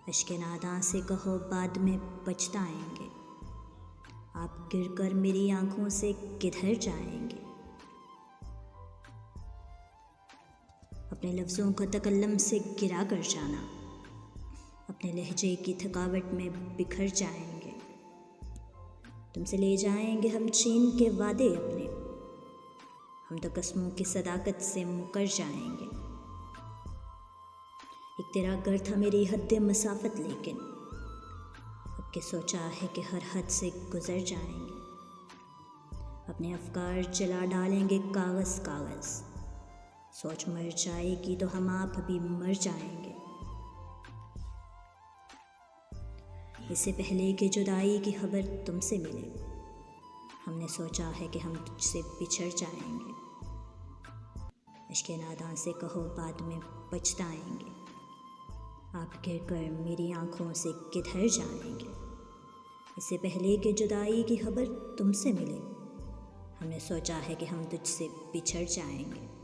अश्के नादां से कहो बाद में पछताएंगे। आप गिरकर मेरी आंखों से किधर जाएंगे। अपने लफ्ज़ों को तकल्लम से गिरा कर जाना, अपने लहजे की थकावट में बिखर जाएंगे। तुमसे ले जाएंगे हम छीन के वादे अपने, हम तो कसमों की सदाकत से मुकर जाएंगे। एक तेरा घर था मेरी हद मसाफत, लेकिन अब के सोचा है कि हर हद से गुजर जाएंगे। अपने अफकार जला डालेंगे कागज़ कागज़, सोच मर जाएगी तो हम आप भी मर जाएंगे। इससे पहले कि जुदाई की खबर तुमसे मिले, हमने सोचा है कि हम तुझसे बिछड़ जाएंगे। इश्क़े नादां से कहो बाद में पछताएंगे। आप गिरकर मेरी आंखों से किधर जाएंगे। इससे पहले कि जुदाई की खबर तुमसे मिले, हमने सोचा है कि हम तुझसे बिछड़ जाएंगे।